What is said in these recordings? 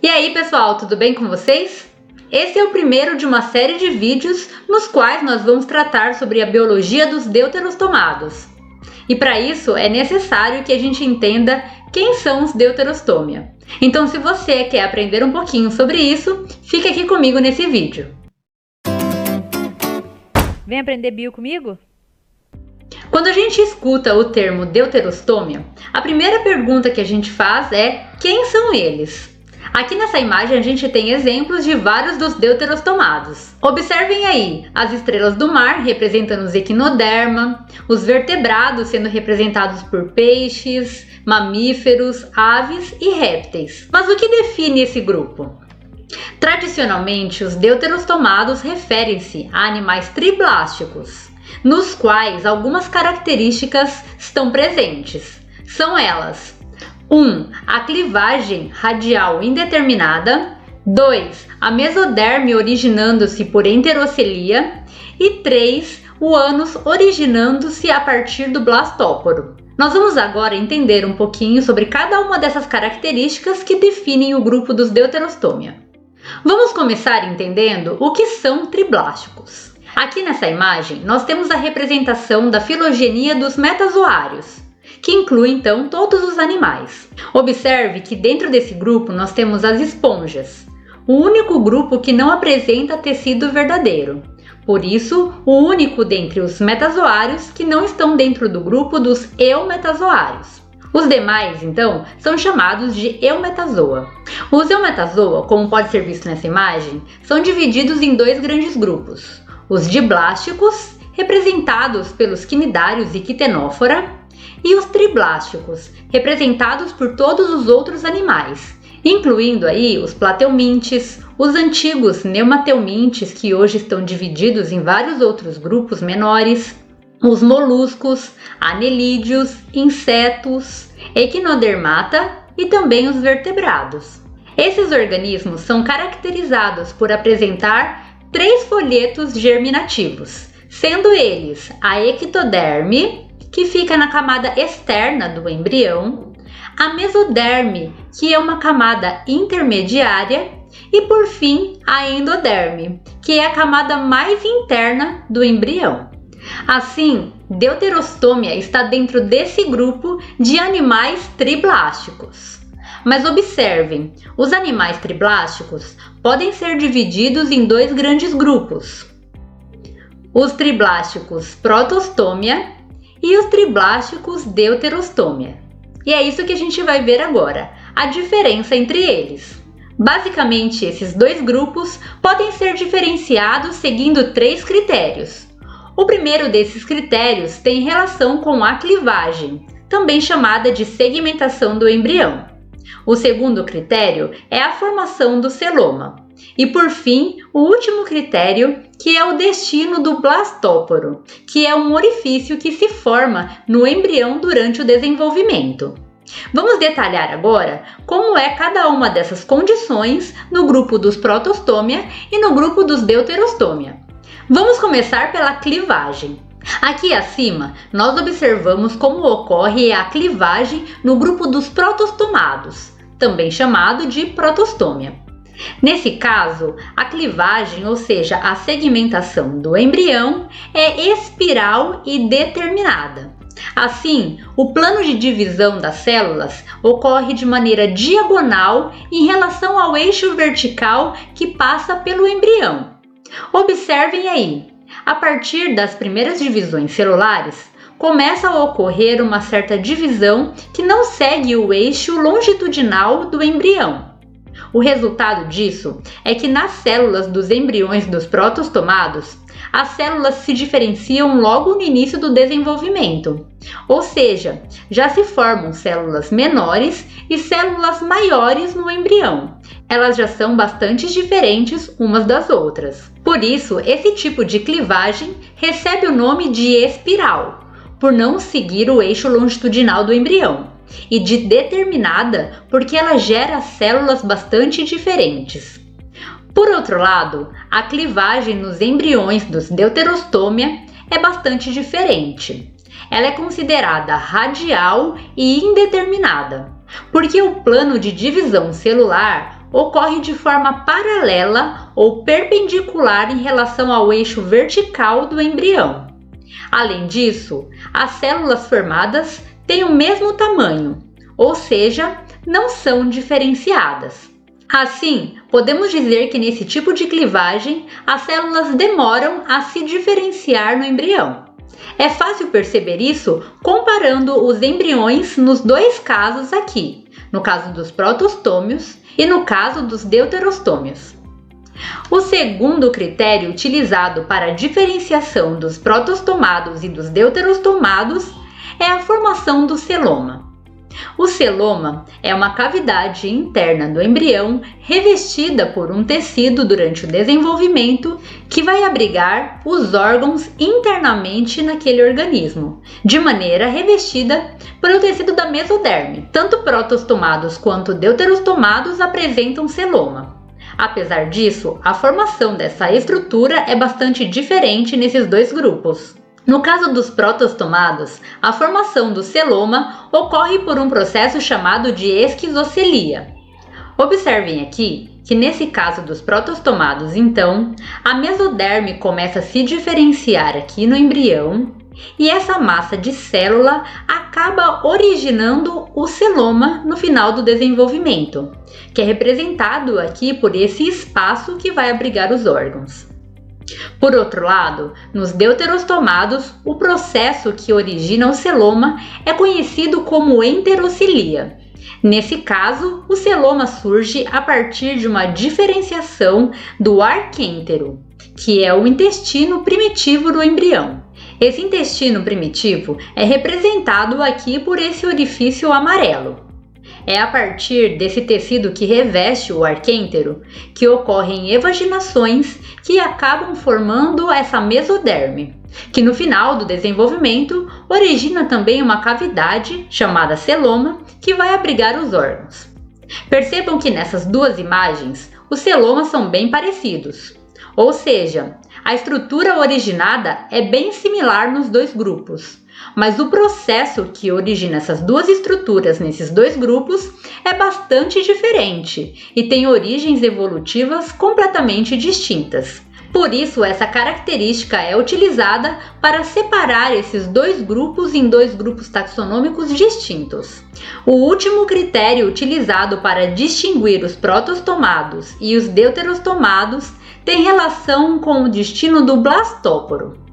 E aí pessoal, tudo bem com vocês? Esse é o primeiro de uma série de vídeos nos quais nós vamos tratar sobre a biologia dos deuterostomados. E para isso é necessário que a gente entenda quem são os deuterostômia. Então se você quer aprender um pouquinho sobre isso, fica aqui comigo nesse vídeo. Vem aprender bio comigo? Quando a gente escuta o termo deuterostômia, a primeira pergunta que a gente faz é: quem são eles? Aqui nessa imagem a gente tem exemplos de vários dos deuterostomados. Observem aí as estrelas do mar representando os equinoderma, os vertebrados sendo representados por peixes, mamíferos, aves e répteis. Mas o que define esse grupo? Tradicionalmente, os deuterostomados referem-se a animais triblásticos, nos quais algumas características estão presentes. São elas: 1. A clivagem radial indeterminada. 2. A mesoderme originando-se por enterocelia. E 3. O ânus originando-se a partir do blastóporo. Nós vamos agora entender um pouquinho sobre cada uma dessas características que definem o grupo dos deuterostômia. Vamos começar entendendo o que são triblásticos. Aqui nessa imagem nós temos a representação da filogenia dos metazoários, que inclui então todos os animais. Observe que dentro desse grupo nós temos as esponjas, o único grupo que não apresenta tecido verdadeiro. Por isso, o único dentre os metazoários que não estão dentro do grupo dos eumetazoários. Os demais, então, são chamados de eumetazoa. Os eumetazoa, como pode ser visto nessa imagem, são divididos em dois grandes grupos: os diblásticos, representados pelos quinidários e quitenófora, e os triblásticos, representados por todos os outros animais, incluindo aí os plateumintes, os antigos neumateumintes, que hoje estão divididos em vários outros grupos menores, os moluscos, anelídeos, insetos, equinodermata e também os vertebrados. Esses organismos são caracterizados por apresentar 3 folhetos germinativos, sendo eles a ectoderme, que fica na camada externa do embrião, a mesoderme, que é uma camada intermediária, e por fim a endoderme, que é a camada mais interna do embrião. Assim, deuterostômia está dentro desse grupo de animais triblásticos. Mas observem, os animais triblásticos podem ser divididos em 2 grandes grupos: os triblásticos protostômia e os triblásticos deuterostômia. E é isso que a gente vai ver agora, a diferença entre eles. Basicamente, esses 2 grupos podem ser diferenciados seguindo 3 critérios. O primeiro desses critérios tem relação com a clivagem, também chamada de segmentação do embrião. O segundo critério é a formação do celoma. E por fim, o último critério, que é o destino do blastóporo, que é um orifício que se forma no embrião durante o desenvolvimento. Vamos detalhar agora como é cada uma dessas condições no grupo dos protostômia e no grupo dos deuterostômia. Vamos começar pela clivagem. Aqui acima, nós observamos como ocorre a clivagem no grupo dos protostomados, também chamado de protostômia. Nesse caso, a clivagem, ou seja, a segmentação do embrião, é espiral e determinada. Assim, o plano de divisão das células ocorre de maneira diagonal em relação ao eixo vertical que passa pelo embrião. Observem aí, a partir das primeiras divisões celulares, começa a ocorrer uma certa divisão que não segue o eixo longitudinal do embrião. O resultado disso é que nas células dos embriões dos protostomados, as células se diferenciam logo no início do desenvolvimento, ou seja, já se formam células menores e células maiores no embrião. Elas já são bastante diferentes umas das outras. Por isso, esse tipo de clivagem recebe o nome de espiral, por não seguir o eixo longitudinal do embrião, e de determinada porque ela gera células bastante diferentes. Por outro lado, a clivagem nos embriões dos deuterostômia é bastante diferente. Ela é considerada radial e indeterminada, porque o plano de divisão celular ocorre de forma paralela ou perpendicular em relação ao eixo vertical do embrião. Além disso, as células formadas têm o mesmo tamanho, ou seja, não são diferenciadas. Assim, podemos dizer que nesse tipo de clivagem, as células demoram a se diferenciar no embrião. É fácil perceber isso comparando os embriões nos dois casos aqui, no caso dos protostômios e no caso dos deuterostômios. O segundo critério utilizado para a diferenciação dos protostomados e dos deuterostomados é a formação do celoma. O celoma é uma cavidade interna do embrião revestida por um tecido durante o desenvolvimento que vai abrigar os órgãos internamente naquele organismo, de maneira revestida pelo tecido da mesoderme. Tanto protostomados quanto deuterostomados apresentam celoma. Apesar disso, a formação dessa estrutura é bastante diferente nesses dois grupos. No caso dos protostomados, a formação do celoma ocorre por um processo chamado de esquizocelia. Observem aqui que nesse caso dos protostomados, então, a mesoderme começa a se diferenciar aqui no embrião e essa massa de célula acaba originando o celoma no final do desenvolvimento, que é representado aqui por esse espaço que vai abrigar os órgãos. Por outro lado, nos deuterostomados, o processo que origina o celoma é conhecido como enterocilia. Nesse caso, o celoma surge a partir de uma diferenciação do arquêntero, que é o intestino primitivo do embrião. Esse intestino primitivo é representado aqui por esse orifício amarelo. É a partir desse tecido que reveste o arquêntero que ocorrem evaginações que acabam formando essa mesoderme, que no final do desenvolvimento origina também uma cavidade chamada celoma que vai abrigar os órgãos. Percebam que nessas duas imagens os celomas são bem parecidos, ou seja, a estrutura originada é bem similar nos dois grupos. Mas o processo que origina essas duas estruturas nesses dois grupos é bastante diferente e tem origens evolutivas completamente distintas. Por isso, essa característica é utilizada para separar esses dois grupos em dois grupos taxonômicos distintos. O último critério utilizado para distinguir os protostomados e os deuterostomados tem relação com o destino do blastóporo.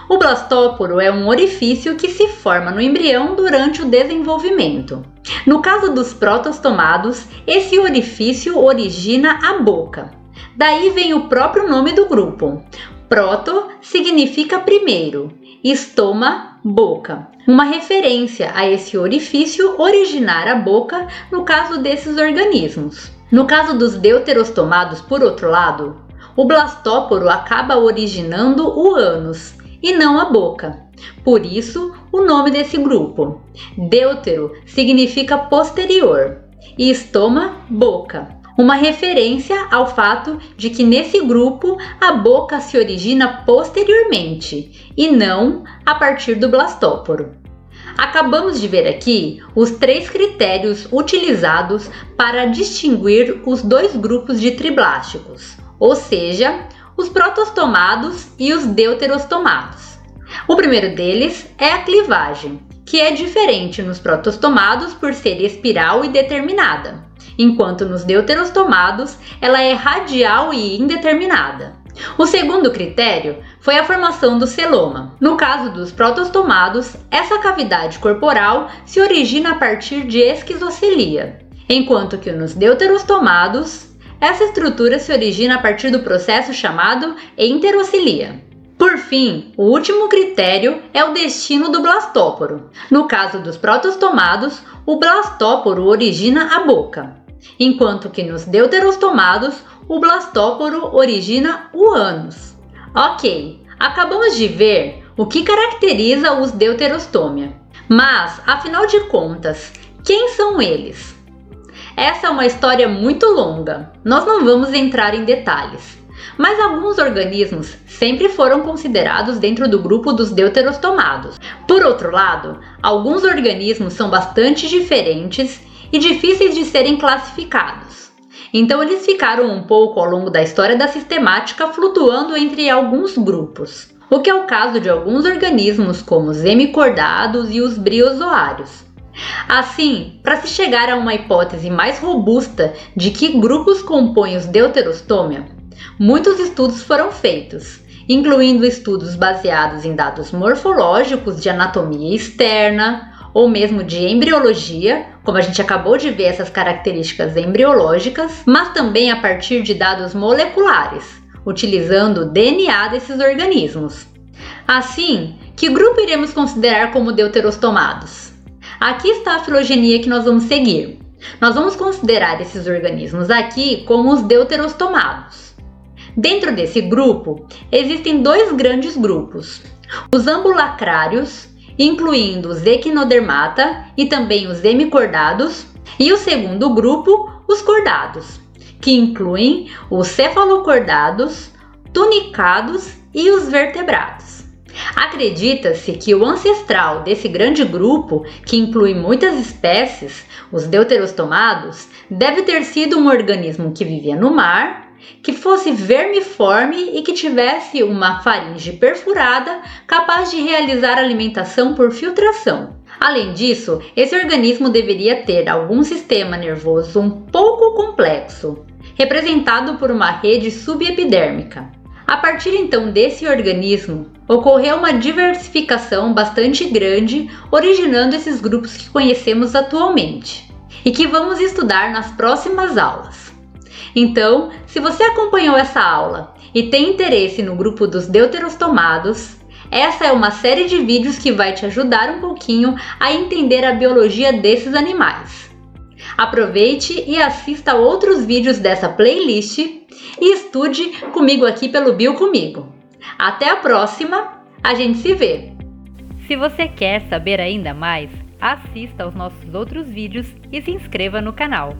O blastóporo é um orifício que se forma no embrião durante o desenvolvimento. No caso dos protostomados, esse orifício origina a boca. Daí vem o próprio nome do grupo. Proto significa primeiro, estoma, boca. Uma referência a esse orifício originar a boca no caso desses organismos. No caso dos deuterostomados, por outro lado, o blastóporo acaba originando o ânus e não a boca. Por isso, o nome desse grupo. Deutero significa posterior e estoma, boca. Uma referência ao fato de que nesse grupo a boca se origina posteriormente e não a partir do blastóporo. Acabamos de ver aqui os três critérios utilizados para distinguir os dois grupos de triblásticos, ou seja, os protostomados e os deuterostomados. O primeiro deles é a clivagem, que é diferente nos protostomados por ser espiral e determinada, enquanto nos deuterostomados ela é radial e indeterminada. O segundo critério foi a formação do celoma. No caso dos protostomados, essa cavidade corporal se origina a partir de esquizocelia, enquanto que nos deuterostomados essa estrutura se origina a partir do processo chamado enterocilia. Por fim, o último critério é o destino do blastóporo. No caso dos protostomados, o blastóporo origina a boca, enquanto que nos deuterostomados, o blastóporo origina o ânus. Ok, acabamos de ver o que caracteriza os deuterostômia. Mas, afinal de contas, quem são eles? Essa é uma história muito longa, nós não vamos entrar em detalhes, mas alguns organismos sempre foram considerados dentro do grupo dos deuterostomados. Por outro lado, alguns organismos são bastante diferentes e difíceis de serem classificados. Então eles ficaram um pouco ao longo da história da sistemática flutuando entre alguns grupos, o que é o caso de alguns organismos como os hemicordados e os briozoários. Assim, para se chegar a uma hipótese mais robusta de que grupos compõem os Deuterostômia, muitos estudos foram feitos, incluindo estudos baseados em dados morfológicos de anatomia externa, ou mesmo de embriologia, como a gente acabou de ver essas características embriológicas, mas também a partir de dados moleculares, utilizando o DNA desses organismos. Assim, que grupo iremos considerar como deuterostomados? Aqui está a filogenia que nós vamos seguir. Nós vamos considerar esses organismos aqui como os deuterostomados. Dentro desse grupo, existem dois grandes grupos: os ambulacrários, incluindo os equinodermata e também os hemicordados, e o segundo grupo, os cordados, que incluem os cefalocordados, tunicados e os vertebrados. Acredita-se que o ancestral desse grande grupo, que inclui muitas espécies, os deuterostomados, deve ter sido um organismo que vivia no mar, que fosse vermiforme e que tivesse uma faringe perfurada capaz de realizar alimentação por filtração. Além disso, esse organismo deveria ter algum sistema nervoso um pouco complexo, representado por uma rede subepidérmica. A partir então desse organismo, ocorreu uma diversificação bastante grande, originando esses grupos que conhecemos atualmente, e que vamos estudar nas próximas aulas. Então, se você acompanhou essa aula e tem interesse no grupo dos deuterostomados, essa é uma série de vídeos que vai te ajudar um pouquinho a entender a biologia desses animais. Aproveite e assista outros vídeos dessa playlist e estude comigo aqui pelo Bio Comigo. Até a próxima, a gente se vê! Se você quer saber ainda mais, assista aos nossos outros vídeos e se inscreva no canal.